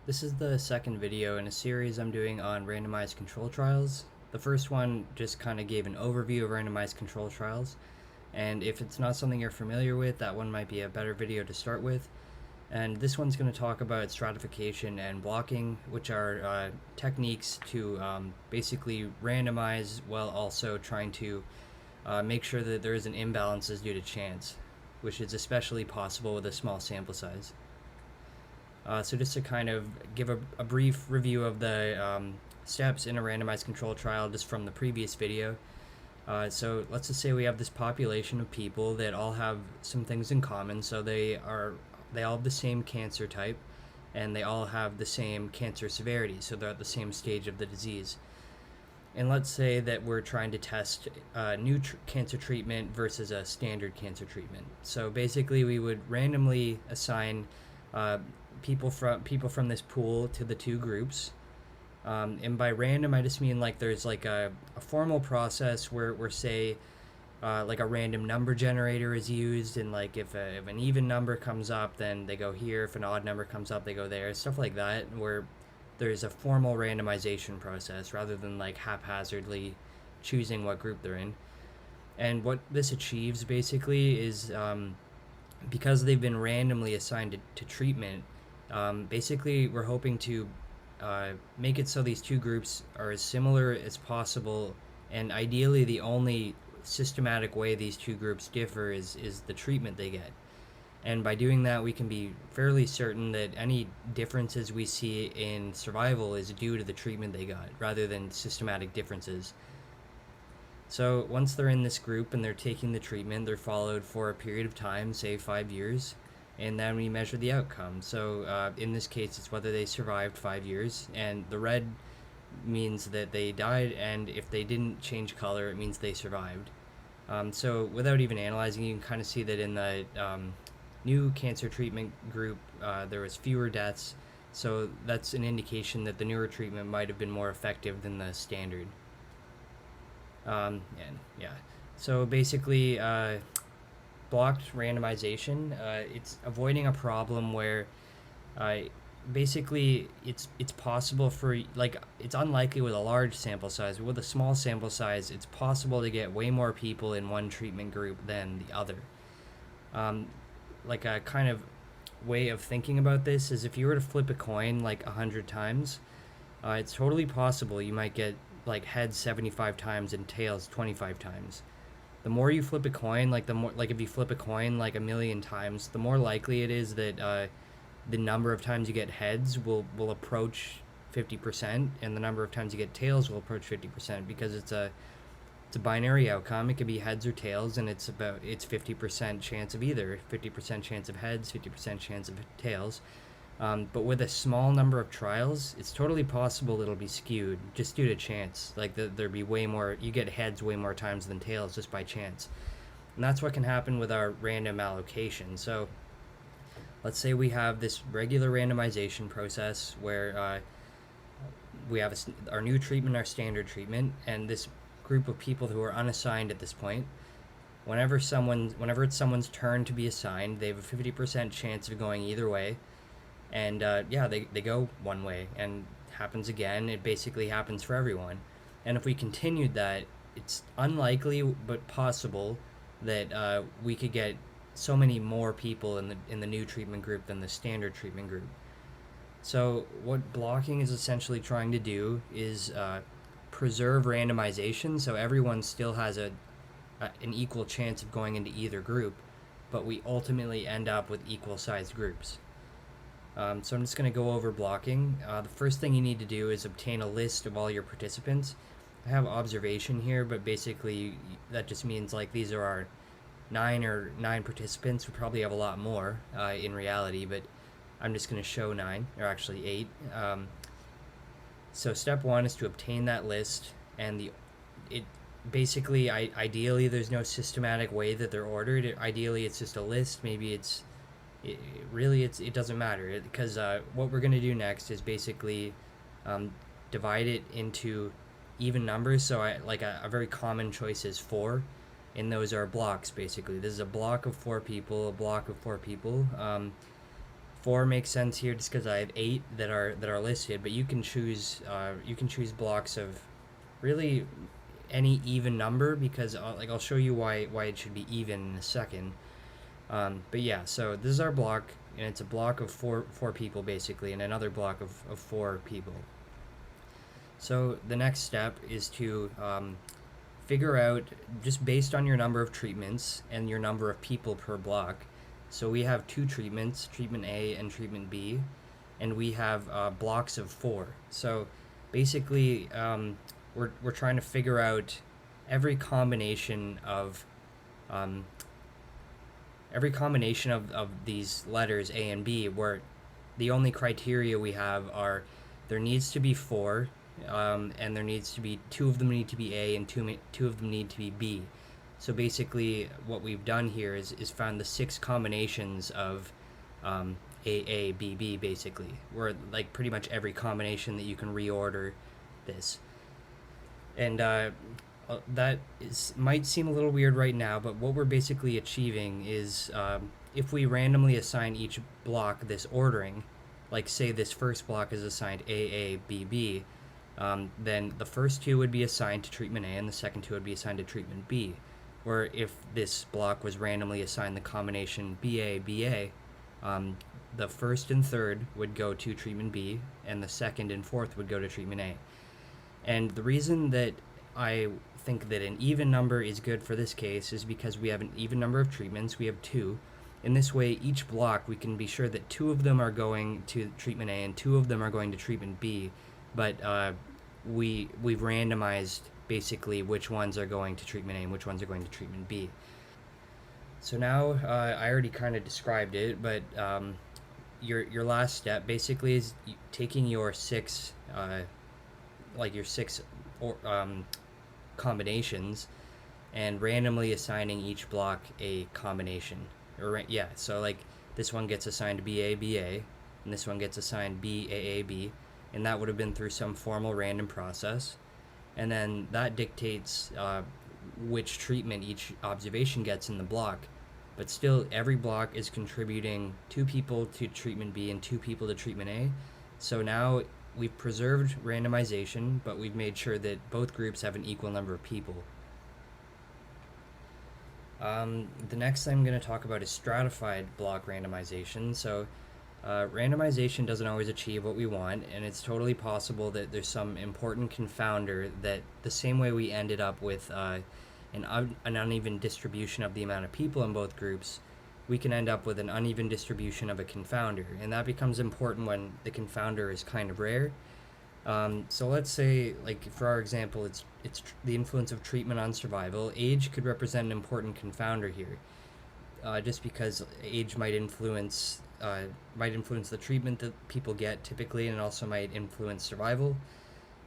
This is the second video in a series I'm doing on randomized control trials. The first one just kind of gave an overview of randomized control trials, and if it's not something you're familiar with, that one might be a better video to start with. And this one's going to talk about stratification and blocking, which are techniques to basically randomize while also trying to make sure that there isn't imbalances due to chance, which is especially possible with a small sample size. So just to kind of give a brief review of the steps in a randomized control trial just from the previous video. So let's just say we have this population of people that all have some things in common. So they all have the same cancer type, and they all have the same cancer severity. So they're at the same stage of the disease. And let's say that we're trying to test a new cancer treatment versus a standard cancer treatment. So basically, we would randomly assign people from this pool to the two groups. And by random, I just mean like there's like a formal process where say like a random number generator is used, and like if an even number comes up, then they go here. If an odd number comes up, they go there. Stuff like that, where there's a formal randomization process rather than like haphazardly choosing what group they're in. And what this achieves basically is because they've been randomly assigned to treatment, basically we're hoping to make it so these two groups are as similar as possible, and ideally the only systematic way these two groups differ is the treatment they get. And by doing that, we can be fairly certain that any differences we see in survival is due to the treatment they got rather than systematic differences. So once they're in this group and they're taking the treatment, they're followed for a period of time, say 5 years, and then we measure the outcome. So in this case, it's whether they survived 5 years, and the red means that they died, and if they didn't change color, it means they survived. So without even analyzing, you can kind of see that in the new cancer treatment group, there was fewer deaths, so that's an indication that the newer treatment might have been more effective than the standard. And yeah, so basically, blocked randomization, it's avoiding a problem where basically it's possible for, like, it's unlikely with a large sample size, but with a small sample size it's possible to get way more people in one treatment group than the other. Like a kind of way of thinking about this is if you were to flip a coin like 100 times, it's totally possible you might get like heads 75 times and tails 25 times. The more you flip a coin, like the more, like if you flip a coin like a million times, the more likely it is that the number of times you get heads will approach 50%, and the number of times you get tails will approach 50%, because it's a binary outcome. It could be heads or tails, and it's 50% chance of either, 50% chance of heads, 50% chance of tails. But with a small number of trials, it's totally possible it'll be skewed just due to chance. Like there'd be way more, you get heads way more times than tails just by chance. And that's what can happen with our random allocation. So let's say we have this regular randomization process where we have our new treatment, our standard treatment, and this group of people who are unassigned at this point. Whenever it's someone's turn to be assigned, they have a 50% chance of going either way. And they go one way, and happens again. It basically happens for everyone. And if we continued that, it's unlikely but possible that we could get so many more people in the new treatment group than the standard treatment group. So what blocking is essentially trying to do is preserve randomization, so everyone still has an equal chance of going into either group, but we ultimately end up with equal sized groups. So I'm just going to go over blocking. The first thing you need to do is obtain a list of all your participants. I have observation here, but basically that just means like these are our nine participants. We probably have a lot more in reality, but I'm just going to show 9, or actually 8. So step 1 is to obtain that list, and basically, ideally there's no systematic way that they're ordered. Ideally it's just a list. Maybe it doesn't matter, because what we're going to do next is basically divide it into even numbers. So a very common choice is 4, and those are blocks. Basically, this is a block of 4 people, a block of 4 people. 4 makes sense here just because I have 8 that are listed, but you can choose blocks of really any even number, because I'll show you why it should be even in a second. But yeah, so this is our block, and it's a block of four people basically, and another block of 4 people. So the next step is to figure out, just based on your number of treatments and your number of people per block. So we have 2 treatments, treatment A and treatment B, and we have blocks of 4. So basically, we're trying to figure out every combination of um, these letters A and B, where the only criteria we have are there needs to be 4, and there needs to be 2 of them need to be A and two of them need to be B. So basically, what we've done here is found the 6 combinations of A, B, B, basically. Where, like, pretty much every combination that you can reorder this. And that might seem a little weird right now, but what we're basically achieving is if we randomly assign each block this ordering, like say this first block is assigned A, B, B, then the first 2 would be assigned to treatment A and the second 2 would be assigned to treatment B. Where if this block was randomly assigned the combination BA, BA, the first and third would go to treatment B, and the second and fourth would go to treatment A. And the reason that I think that an even number is good for this case is because we have an even number of treatments. We have 2. In this way, each block, we can be sure that 2 of them are going to treatment A and 2 of them are going to treatment B, but we've randomized basically which ones are going to treatment A and which ones are going to treatment B. So now I already kind of described it, but your last step basically is taking your 6 combinations and randomly assigning each block a combination. So like this one gets assigned BA, BA, and this one gets assigned BAA, B, and that would have been through some formal random process. And then that dictates which treatment each observation gets in the block. But still, every block is contributing 2 people to treatment B and 2 people to treatment A. So now we've preserved randomization, but we've made sure that both groups have an equal number of people. The next thing I'm going to talk about is stratified block randomization. So randomization doesn't always achieve what we want, and it's totally possible that there's some important confounder that, the same way we ended up with an uneven distribution of the amount of people in both groups, we can end up with an uneven distribution of a confounder, and that becomes important when the confounder is kind of rare. So let's say, like for our example, it's the influence of treatment on survival. Age could represent an important confounder here, just because age might influence the treatment that people get typically, and also might influence survival.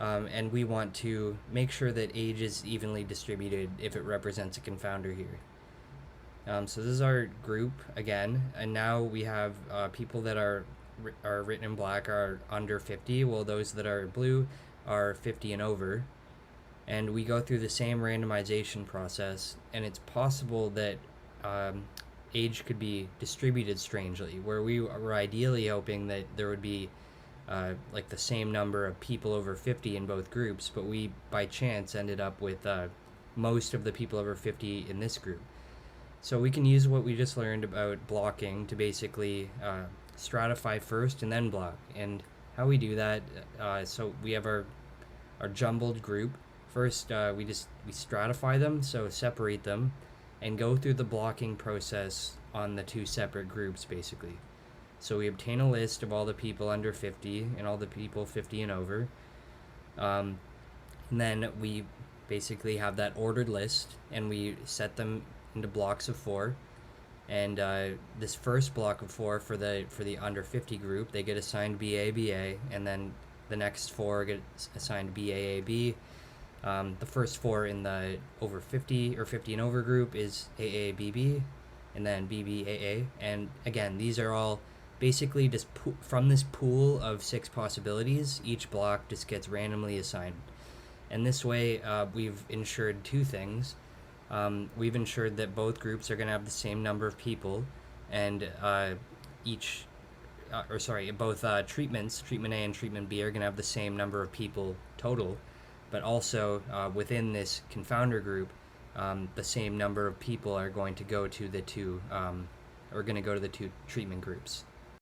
And we want to make sure that age is evenly distributed if it represents a confounder here. So this is our group again, and now we have people that are written in black are under 50, while those that are blue are 50 and over. And we go through the same randomization process, and it's possible that age could be distributed strangely, where we were ideally hoping that there would be like the same number of people over 50 in both groups, but we by chance ended up with most of the people over 50 in this group. So we can use what we just learned about blocking to basically stratify first and then block. And how we do that, so we have our jumbled group. First, we stratify them, so separate them, and go through the blocking process on the 2 separate groups, basically. So we obtain a list of all the people under 50 and all the people 50 and over. And then we basically have that ordered list, and we set them into blocks of 4. And this first block of 4 for the under 50 group, they get assigned BA, BA, and then the next 4 get assigned BAA, B. The first 4 in the over 50 or 50 and over group is AA, BB, and then BB, AA. And again, these are all basically just from this pool of 6 possibilities. Each block just gets randomly assigned. And this way, we've ensured 2 things. We've ensured that both groups are going to have the same number of people, and each both treatments, treatment A and treatment B, are going to have the same number of people total, but also within this confounder group, the same number of people are going to go to the two, are going to go to the two treatment groups.